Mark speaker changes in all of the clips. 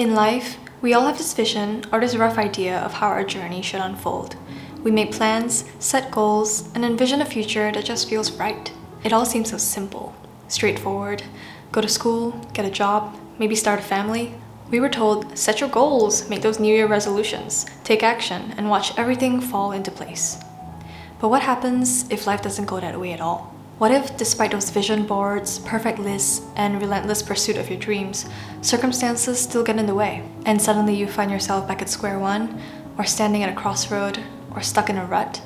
Speaker 1: In life, we all have this vision or this rough idea of how our journey should unfold. We make plans, set goals, and envision a future that just feels right. It all seems so simple, straightforward. Go to school, get a job, maybe start a family. We were told, set your goals, make those New Year resolutions, take action, and watch everything fall into place. But what happens if life doesn't go that way at all? What if, despite those vision boards, perfect lists, and relentless pursuit of your dreams, circumstances still get in the way, and suddenly you find yourself back at square one, or standing at a crossroad, or stuck in a rut?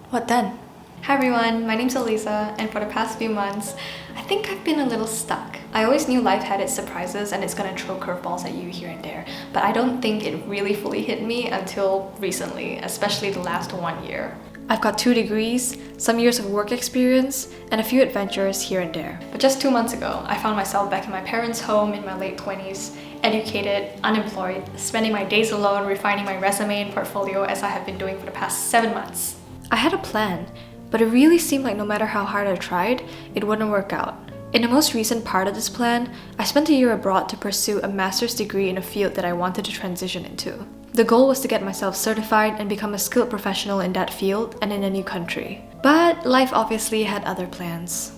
Speaker 1: What then? Hi everyone, my name's Elisa, and for the past few months, I think I've been a little stuck. I always knew life had its surprises and it's gonna throw curveballs at you here and there, but I don't think it really fully hit me until recently, especially the last 1 year. I've got 2 degrees, some years of work experience, and a few adventures here and there. But just 2 months ago, I found myself back in my parents' home in my late 20s, educated, unemployed, spending my days alone refining my resume and portfolio as I have been doing for the past 7 months. I had a plan, but it really seemed like no matter how hard I tried, it wouldn't work out. In the most recent part of this plan, I spent a year abroad to pursue a master's degree in a field that I wanted to transition into. The goal was to get myself certified and become a skilled professional in that field and in a new country. But life obviously had other plans.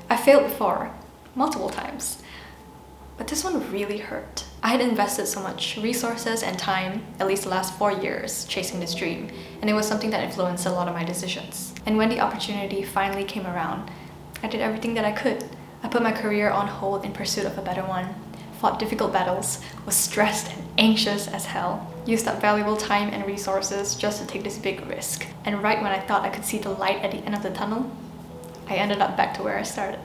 Speaker 1: I failed before, multiple times. But this one really hurt. I had invested so much resources and time, at least the last 4 years, chasing this dream, and it was something that influenced a lot of my decisions. And when the opportunity finally came around, I did everything that I could. I put my career on hold in pursuit of a better one, fought difficult battles, was stressed and anxious as hell, used up valuable time and resources just to take this big risk. And right when I thought I could see the light at the end of the tunnel, I ended up back to where I started.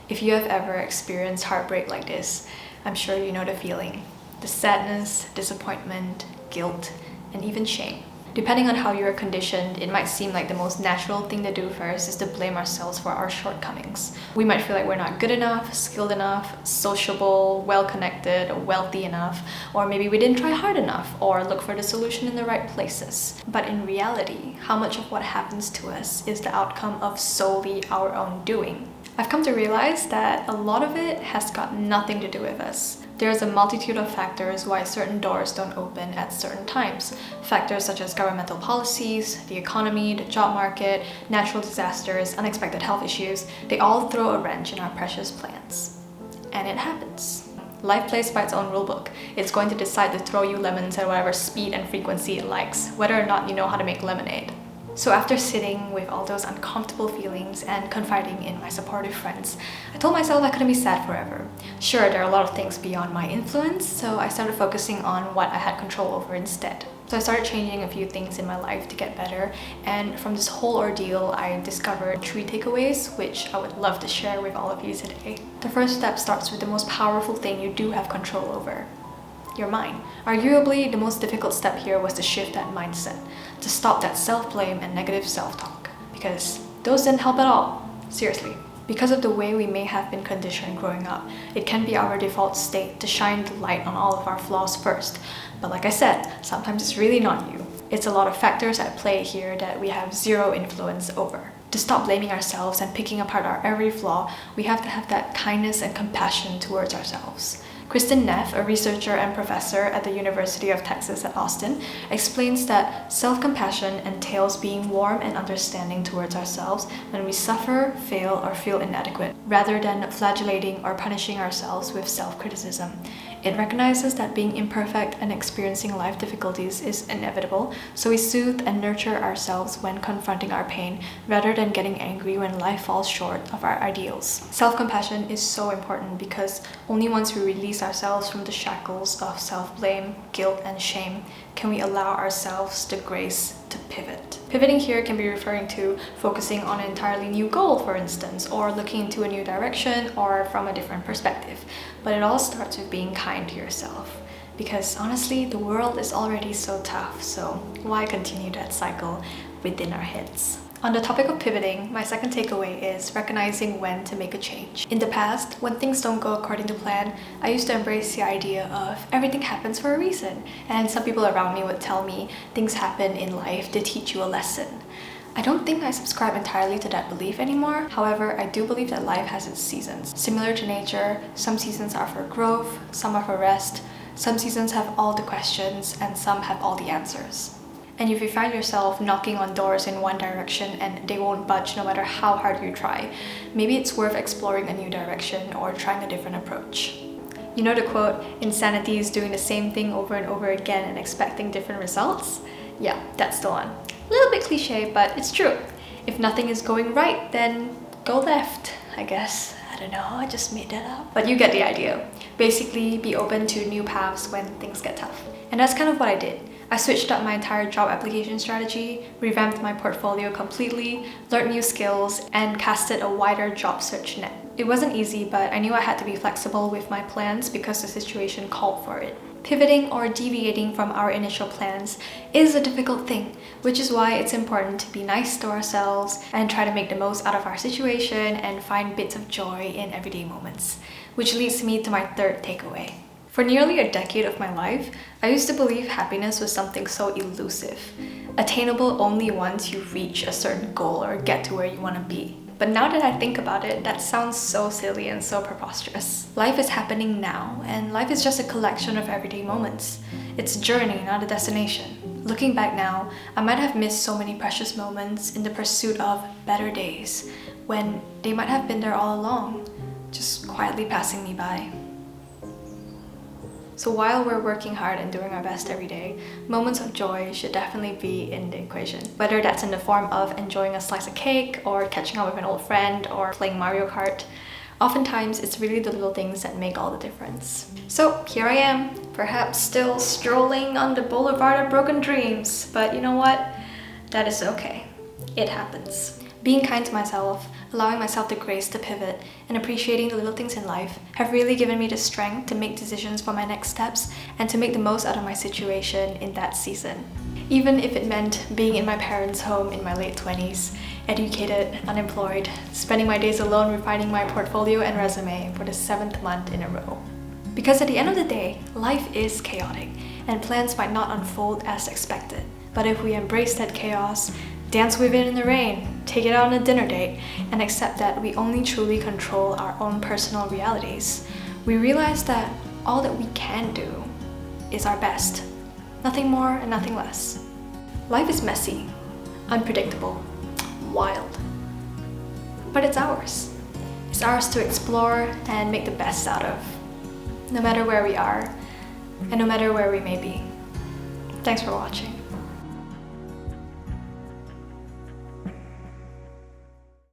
Speaker 1: If you have ever experienced heartbreak like this, I'm sure you know the feeling. The sadness, disappointment, guilt, and even shame. Depending on how you are conditioned, it might seem like the most natural thing to do first is to blame ourselves for our shortcomings. We might feel like we're not good enough, skilled enough, sociable, well-connected, or wealthy enough, or maybe we didn't try hard enough, or look for the solution in the right places. But in reality, how much of what happens to us is the outcome of solely our own doing? I've come to realize that a lot of it has got nothing to do with us. There's a multitude of factors why certain doors don't open at certain times. Factors such as governmental policies, the economy, the job market, natural disasters, unexpected health issues, they all throw a wrench in our precious plans. And it happens. Life plays by its own rulebook. It's going to decide to throw you lemons at whatever speed and frequency it likes, whether or not you know how to make lemonade. So after sitting with all those uncomfortable feelings and confiding in my supportive friends, I told myself I couldn't be sad forever. Sure, there are a lot of things beyond my influence, so I started focusing on what I had control over instead. So I started changing a few things in my life to get better, and from this whole ordeal, I discovered 3 takeaways, which I would love to share with all of you today. The first step starts with the most powerful thing you do have control over. Your mind. Arguably, the most difficult step here was to shift that mindset, to stop that self-blame and negative self-talk, because those didn't help at all. Seriously. Because of the way we may have been conditioned growing up, it can be our default state to shine the light on all of our flaws first. But like I said, sometimes it's really not you. It's a lot of factors at play here that we have zero influence over. To stop blaming ourselves and picking apart our every flaw, we have to have that kindness and compassion towards ourselves. Kristen Neff, a researcher and professor at the University of Texas at Austin, explains that self-compassion entails being warm and understanding towards ourselves when we suffer, fail, or feel inadequate, rather than flagellating or punishing ourselves with self-criticism. It recognizes that being imperfect and experiencing life difficulties is inevitable, so we soothe and nurture ourselves when confronting our pain, rather than getting angry when life falls short of our ideals. Self-compassion is so important because only once we release ourselves from the shackles of self-blame, guilt, and shame can we allow ourselves the grace to pivot. Pivoting here can be referring to focusing on an entirely new goal, for instance, or looking into a new direction or from a different perspective. But it all starts with being kind to yourself. Because honestly, the world is already so tough, so why continue that cycle within our heads? On the topic of pivoting, my second takeaway is recognizing when to make a change. In the past, when things don't go according to plan, I used to embrace the idea of everything happens for a reason, and some people around me would tell me things happen in life to teach you a lesson. I don't think I subscribe entirely to that belief anymore. However, I do believe that life has its seasons. Similar to nature, some seasons are for growth, some are for rest, some seasons have all the questions, and some have all the answers. And if you find yourself knocking on doors in one direction and they won't budge no matter how hard you try, maybe it's worth exploring a new direction or trying a different approach. You know the quote, insanity is doing the same thing over and over again and expecting different results? Yeah, that's the one. A little bit cliche, but it's true. If nothing is going right, then go left, I guess. I don't know, I just made that up. But you get the idea. Basically, be open to new paths when things get tough. And that's kind of what I did. I switched up my entire job application strategy, revamped my portfolio completely, learned new skills, and casted a wider job search net. It wasn't easy, but I knew I had to be flexible with my plans because the situation called for it. Pivoting or deviating from our initial plans is a difficult thing, which is why it's important to be nice to ourselves and try to make the most out of our situation and find bits of joy in everyday moments. Which leads me to my third takeaway. For nearly a decade of my life, I used to believe happiness was something so elusive, attainable only once you reach a certain goal or get to where you want to be. But now that I think about it, that sounds so silly and so preposterous. Life is happening now, and life is just a collection of everyday moments. It's a journey, not a destination. Looking back now, I might have missed so many precious moments in the pursuit of better days, when they might have been there all along, just quietly passing me by. So while we're working hard and doing our best every day, moments of joy should definitely be in the equation. Whether that's in the form of enjoying a slice of cake, or catching up with an old friend, or playing Mario Kart, oftentimes it's really the little things that make all the difference. So here I am, perhaps still strolling on the boulevard of broken dreams, but you know what? That is okay. It happens. Being kind to myself, allowing myself the grace to pivot, and appreciating the little things in life have really given me the strength to make decisions for my next steps and to make the most out of my situation in that season. Even if it meant being in my parents' home in my late 20s, educated, unemployed, spending my days alone refining my portfolio and resume for the 7th month in a row. Because at the end of the day, life is chaotic, and plans might not unfold as expected. But if we embrace that chaos, dance with it in the rain, take it out on a dinner date, and accept that we only truly control our own personal realities, we realize that all that we can do is our best. Nothing more and nothing less. Life is messy, unpredictable, wild. But it's ours. It's ours to explore and make the best out of, no matter where we are, and no matter where we may be. Thanks for watching.